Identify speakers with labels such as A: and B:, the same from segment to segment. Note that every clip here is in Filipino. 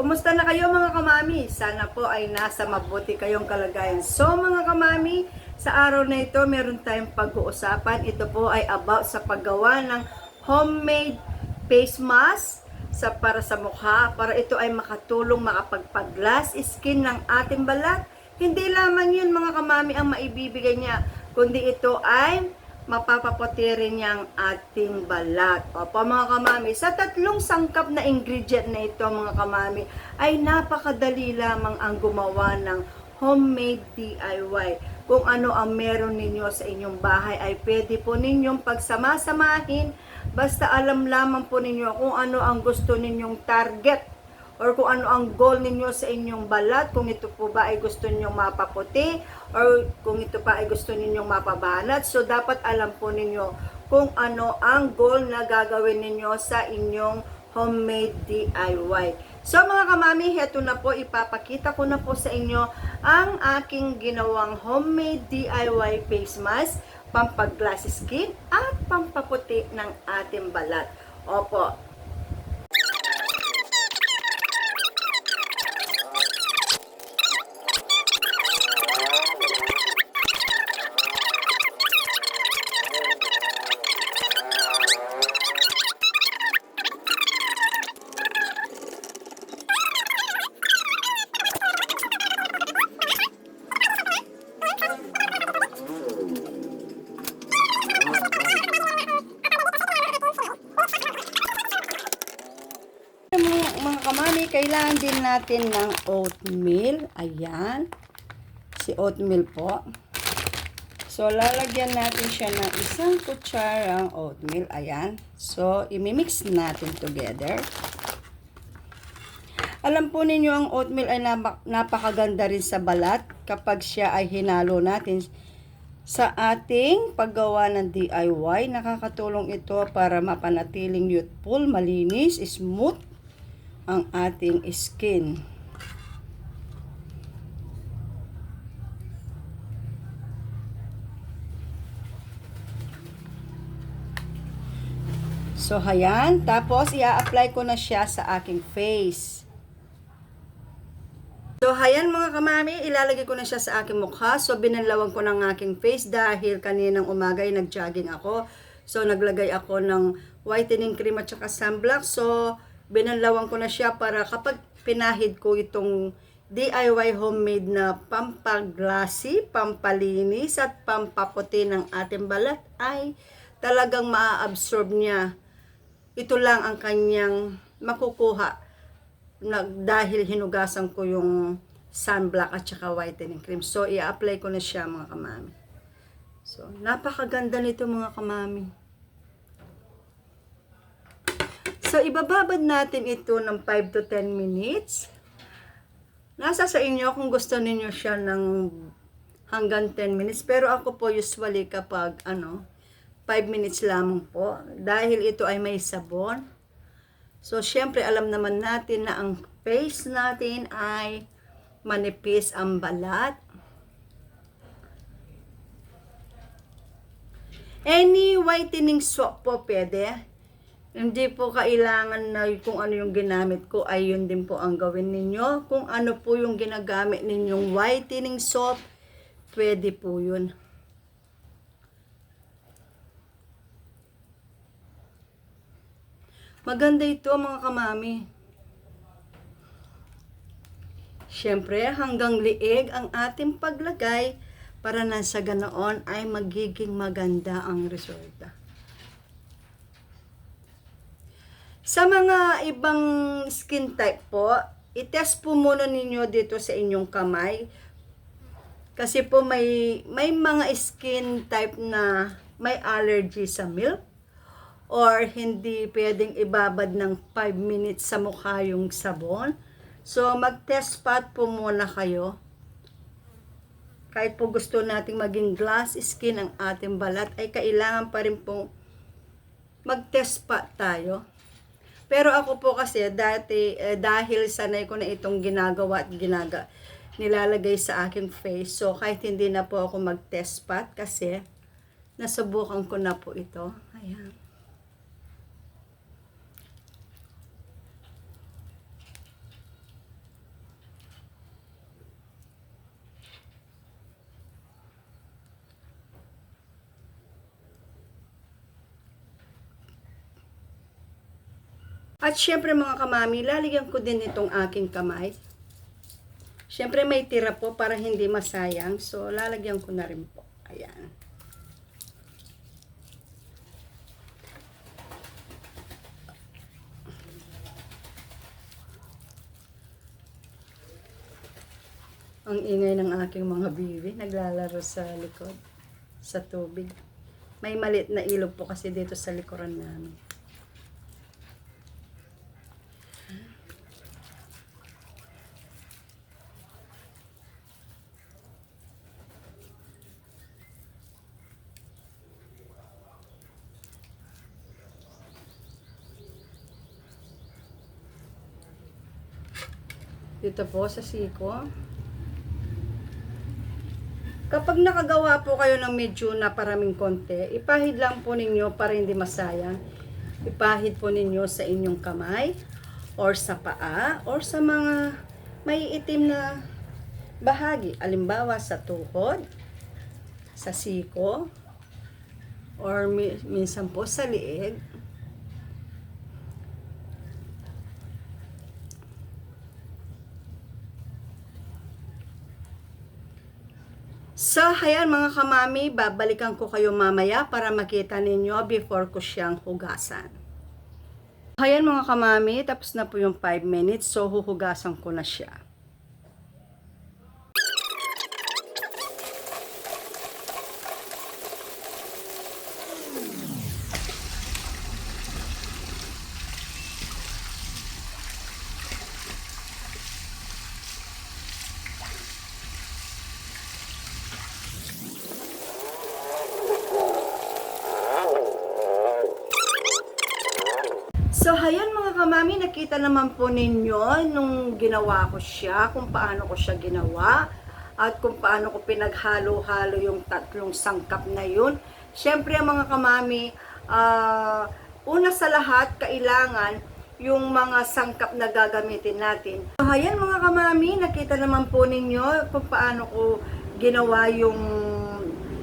A: Kumusta na kayo mga kamami? Sana po ay nasa mabuti kayong kalagayan. So mga kamami, sa araw na ito meron tayong pag-uusapan. Ito po ay about sa paggawa ng homemade face mask para sa mukha. Para ito ay makatulong makapagpag-glass skin ng ating balat. Hindi lamang yun mga kamami ang maibibigay niya, kundi ito ay mapapaputi rin niyang ating balat. Opo mga kamami, sa tatlong sangkap na ingredient na ito mga kamami, ay napakadali lamang ang gumawa ng homemade DIY. Kung ano ang meron ninyo sa inyong bahay ay pwede po ninyong pagsama-samahin, basta alam lamang po ninyo kung ano ang gusto ninyong target or kung ano ang goal ninyo sa inyong balat, kung ito po ba ay gusto ninyong mapaputi or kung ito pa ay gusto ninyong mapabanat. So dapat alam po ninyo kung ano ang goal na gagawin ninyo sa inyong homemade DIY. So mga kamami, heto na po, ipapakita ko na po sa inyo ang aking ginawang homemade DIY face mask, pampag-glass skin at pampaputi ng ating balat. Opo. Mga kamami, kailangan din natin ng oatmeal. Ayan. Si oatmeal po. So, lalagyan natin siya ng isang kutsarang oatmeal. Ayan. So, imimix natin together. Alam po ninyo, ang oatmeal ay napakaganda rin sa balat kapag siya ay hinalo natin sa ating paggawa ng DIY. Nakakatulong ito para mapanatiling youthful, malinis, smooth ang ating skin. So, ayan. Tapos, i-apply ko na siya sa aking face. So, ayan mga kamami, ilalagay ko na siya sa aking mukha. So, binanlawan ko ng aking face dahil kaninang umaga ay nag-jogging ako. So, naglagay ako ng whitening cream at saka sunblock. So, binanlawan ko na siya para kapag pinahid ko itong DIY homemade na pampaglassy, pampalinis at pampaputi ng ating balat ay talagang maa-absorb niya. Ito lang ang kanyang makukuha dahil hinugasan ko yung sunblock at saka whitening cream. So, i-apply ko na siya mga kamami. So, napakaganda nito mga kamami. So, ibababad natin ito ng 5 to 10 minutes. Nasa sa inyo kung gusto niyo siya ng hanggang 10 minutes. Pero ako po usually kapag 5 minutes lamang po. Dahil ito ay may sabon. So, syempre alam naman natin na ang face natin ay manipis ang balat. Any whitening soap po pwede. Hindi po kailangan na kung ano yung ginamit ko ay yun din po ang gawin ninyo. Kung ano po yung ginagamit ninyong whitening soap, pwede po yun. Maganda ito mga kamami. Siyempre, hanggang liig ang ating paglagay para nasa ganoon ay magiging maganda ang resulta. Sa mga ibang skin type po, i-test po muna ninyo dito sa inyong kamay. Kasi po may mga skin type na may allergy sa milk or hindi pwedeng ibabad ng 5 minutes sa mukha yung sabon. So, mag-test pot po muna kayo. Kahit po gusto nating maging glass skin ang ating balat, ay kailangan pa rin pong mag-test pot tayo. Pero ako po kasi dati dahil sanay ko na itong ginagawa at nilalagay sa aking face. So kahit hindi na po ako mag-test pot kasi nasubukan ko na po ito. Ayan. At syempre mga kamami, lalagyan ko din itong aking kamay. Syempre may tira po para hindi masayang. So lalagyan ko na rin po. Ayan. Ang ingay ng aking mga bibi, naglalaro sa likod, sa tubig. May maliit na ilog po kasi dito sa likuran namin. Dito po sa siko. Kapag nakagawa po kayo ng medyo na paraming konti, ipahid lang po ninyo para hindi masayang. Ipahid po ninyo sa inyong kamay, or sa paa, or sa mga may itim na bahagi. Alimbawa sa tuhod, sa siko, or minsan po sa liig. So, ayan mga kamami, babalikan ko kayo mamaya para makita ninyo before ko siyang hugasan. Ayan mga kamami, tapos na po yung 5 minutes, so huhugasan ko na siya. So, ayan mga kamami, nakita naman po ninyo nung ginawa ko siya, kung paano ko siya ginawa, at kung paano ko pinaghalo-halo yung tatlong sangkap na yun. Siyempre mga kamami, una sa lahat, kailangan yung mga sangkap na gagamitin natin. So, ayan mga kamami, nakita naman po ninyo kung paano ko ginawa yung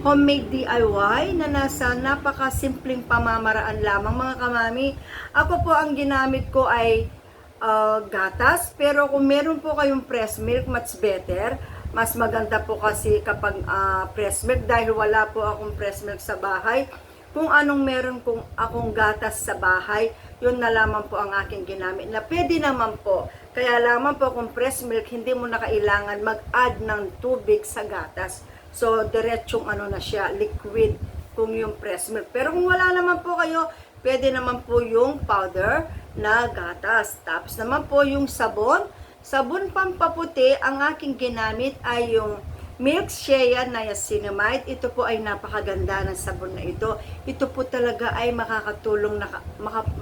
A: homemade DIY na nasa napakasimpleng pamamaraan lamang mga kamami. Ako po ang ginamit ko ay gatas, pero kung meron po kayong press milk, much better. Mas maganda po kasi kapag press milk dahil wala po akong press milk sa bahay. Kung anong meron kong akong gatas sa bahay, yun na lamang po ang aking ginamit. Na pwede naman po. Kaya lamang po kung press milk, hindi mo na kailangan mag-add ng tubig sa gatas. So, diretsong ano na siya, liquid kung yung press milk. Pero kung wala naman po kayo, pwede naman po yung powder na gatas. Tapos naman po yung sabon. Sabon pampaputi, ang aking ginamit ay yung Milk Shea Niacinamide. Ito po ay napakaganda ng sabon na ito. Ito po talaga ay makakatulong na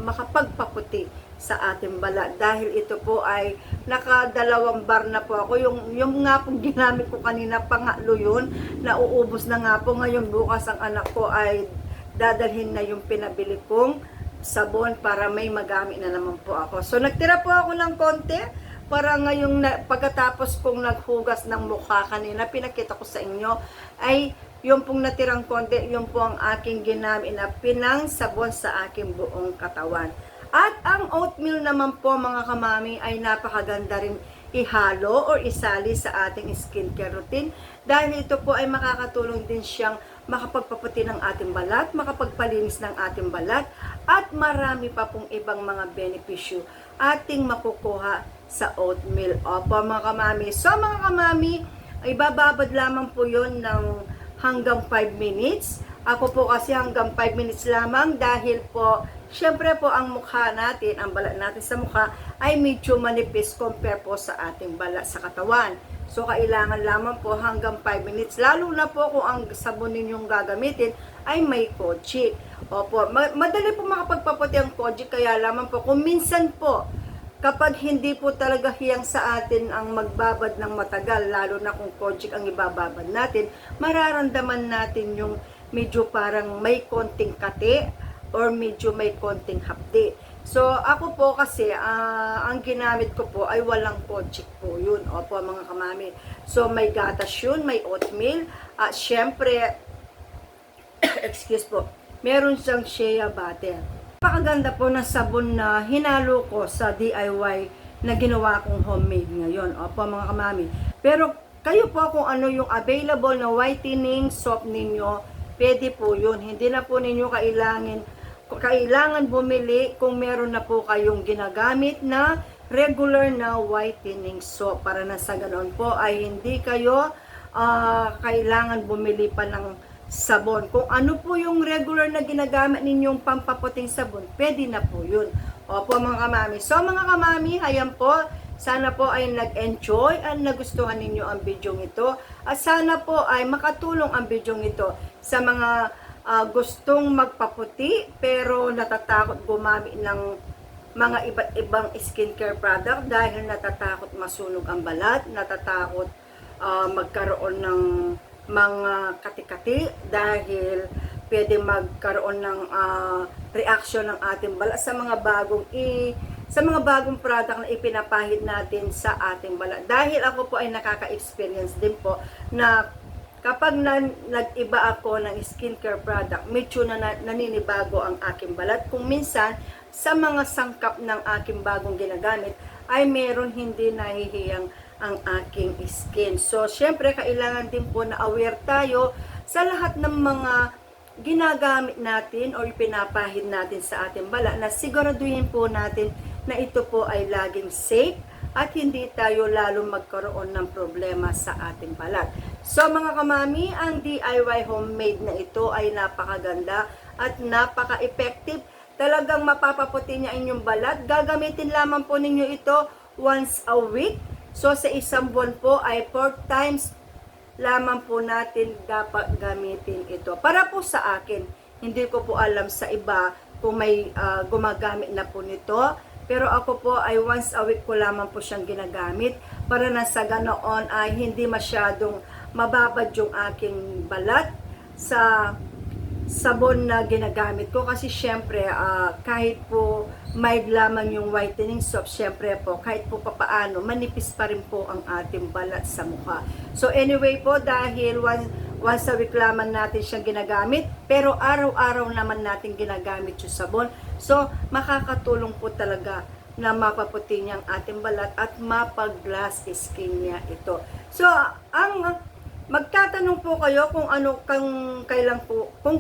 A: makapagpaputi sa ating balat. Dahil ito po ay nakadalawang bar na po ako. Yung nga pong ginamit ko kanina, pangatlo yun. Nauubos na nga po. Ngayon bukas ang anak ko ay dadalhin na yung pinabili kong sabon para may magamit na naman po ako. So nagtira po ako ng konti. Para ngayong pagkatapos kong naghugas ng mukha kanina, pinakita ko sa inyo, ay yung pong natirang konti, yung po ang aking ginamit na pinang sabon sa aking buong katawan. At ang oatmeal naman po mga kamami ay napakaganda rin ihalo or isali sa ating skincare routine dahil ito po ay makakatulong din siyang makapagpaputi ng ating balat, makapagpalinis ng ating balat, at marami pa pong ibang mga benepisyo ating makukuha sa oatmeal. Opo mga kamami. So mga kamami, ibababad lamang po yon ng hanggang 5 minutes. Ako po kasi hanggang 5 minutes lamang dahil po, syempre po ang mukha natin, ang balat natin sa mukha ay medyo manipis compare po sa ating balat sa katawan. So kailangan lamang po hanggang 5 minutes. Lalo na po kung ang sabon ninyong gagamitin ay may kojic. Opo, madali po makapagpaputi ang kojic, kaya lamang po kung minsan po kapag hindi po talaga hiyang sa atin ang magbabad ng matagal, lalo na kung kojic ang ibababad natin, mararamdaman natin yung medyo parang may konting kati or medyo may konting hapdi. So, ako po kasi, ang ginamit ko po ay walang kojic po yun. Opo, mga kamami. So, may gatas yun, may oatmeal. At syempre, excuse po, meron siyang shea butter. Napakaganda po ng sabon na hinalo ko sa DIY na ginawa kong homemade ngayon. Opo mga kamami. Pero kayo po kung ano yung available na whitening soap ninyo, pwede po yun. Hindi na po ninyo kailangan bumili kung meron na po kayong ginagamit na regular na whitening soap. Para na sa ganoon po ay hindi kayo kailangan bumili pa ng sabon. Kung ano po yung regular na ginagamit ninyong pampaputing sabon, pwede na po yun. Opo mga kamami. So mga kamami, ayan po, sana po ay nag-enjoy at nagustuhan ninyo ang video ito. At sana po ay makatulong ang video ito sa mga gustong magpaputi pero natatakot gumamit ng mga iba't ibang skincare product dahil natatakot masunog ang balat, natatakot magkaroon ng mga kati-kati dahil pwede magkaroon ng reaction ng ating balat sa mga bagong product na ipinapahid natin sa ating balat. Dahil ako po ay nakaka-experience din po na kapag nag-iba ako ng skincare product, medyo naninibago ang aking balat. Kung minsan, sa mga sangkap ng aking bagong ginagamit, ay meron hindi nahihiyang ang aking skin. So, syempre, kailangan din po na aware tayo sa lahat ng mga ginagamit natin o ipinapahid natin sa ating balat na siguraduhin po natin na ito po ay laging safe at hindi tayo lalong magkaroon ng problema sa ating balat. So mga kamami, ang DIY homemade na ito ay napakaganda at napaka-effective. Talagang mapapaputi niya inyong balat. Gagamitin lamang po ninyo ito once a week. So sa isang buwan po ay 4 times lamang po natin dapat gamitin ito. Para po sa akin, hindi ko po alam sa iba kung may gumagamit na po nito. Pero ako po ay once a week ko lamang po siyang ginagamit para na sa ganoon ay hindi masyadong mababad yung aking balat sa sabon na ginagamit ko. Kasi syempre kahit po mild lamang yung whitening soap, syempre po kahit po papaano manipis pa rin po ang ating balat sa mukha. So anyway po, dahil once a week lamang natin siyang ginagamit, pero araw-araw naman natin ginagamit yung sabon. So, makakatulong po talaga na mapaputi niya ang ating balat at mapag-glass skin niya ito. So, magtatanong po kayo kung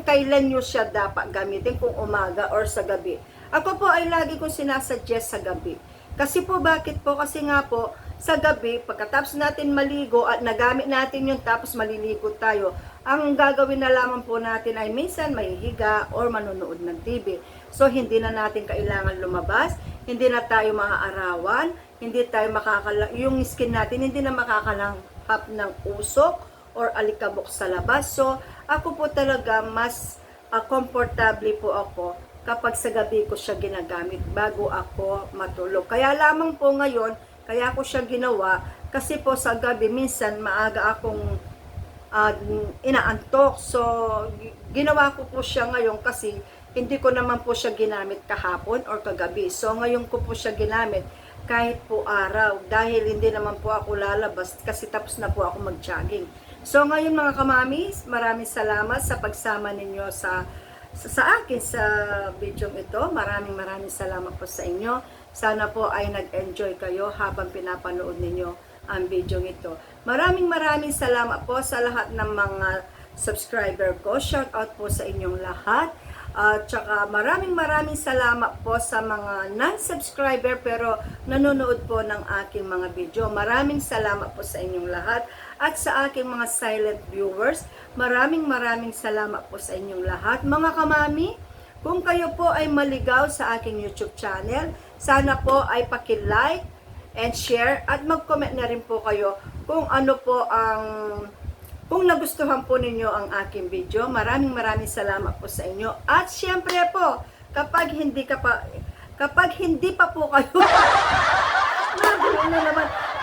A: kailan nyo siya dapat gamitin, kung umaga or sa gabi. Ako po ay lagi kong sinasuggest sa gabi. Kasi po, bakit po? Kasi nga po, sa gabi, pagkatapos natin maligo at nagamit natin yun tapos maliligo tayo, ang gagawin na lamang po natin ay minsan mahihiga or manonood ng TV. So, hindi na natin kailangan lumabas, hindi na tayo maaarawan, hindi tayo yung skin natin hindi na makakalanghap ng usok or alikabok sa labas. So, ako po talaga mas comfortable po ako kapag sa gabi ko siya ginagamit bago ako matulog. Kaya lamang po ngayon, kaya ko siya ginawa kasi po sa gabi minsan maaga akong inaantok. So, ginawa ko po siya ngayon kasi hindi ko naman po siya ginamit kahapon or kagabi. So, ngayon ko po siya ginamit kahit po araw dahil hindi naman po ako lalabas kasi tapos na po ako mag-jogging. So, ngayon mga kamamis, maraming salamat sa pagsama ninyo sa akin sa video ito. Maraming salamat po sa inyo. Sana po ay nag-enjoy kayo habang pinapanood ninyo ang video ito. Maraming salamat po sa lahat ng mga subscriber ko. Shout out po sa inyong lahat. At saka maraming salamat po sa mga non-subscriber pero nanonood po ng aking mga video. Maraming salamat po sa inyong lahat. At sa aking mga silent viewers, maraming salamat po sa inyong lahat. Mga kamami, kung kayo po ay maligaw sa aking YouTube channel, sana po ay paki-like and share at mag-comment na rin po kayo kung ano po kung nagustuhan po ninyo ang aking video. Maraming salamat po sa inyo. At syempre po, kapag hindi pa po kayo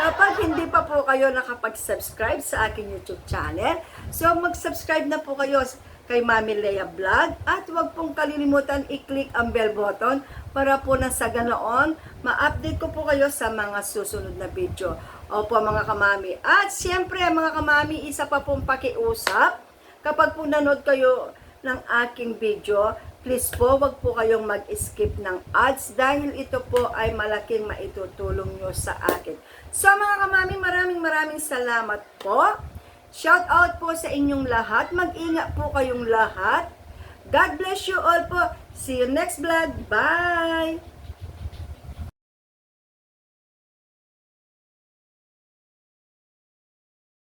A: kapag hindi pa po kayo nakapag-subscribe sa aking YouTube channel, so mag-subscribe na po kayo kay Mami Lea Vlog at huwag pong kalilimutan i-click ang bell button para po na sa ganoon ma-update ko po kayo sa mga susunod na video. Opo mga kamami. At siyempre mga kamami, isa pa pong pakiusap, kapag po nanood kayo ng aking video, please po, wag po kayong mag-skip ng ads dahil ito po ay malaking maitutulong nyo sa akin. So mga kamami, maraming salamat po. Shout out po sa inyong lahat. Mag-ingat po kayong lahat. God bless you all po. See you next vlog. Bye!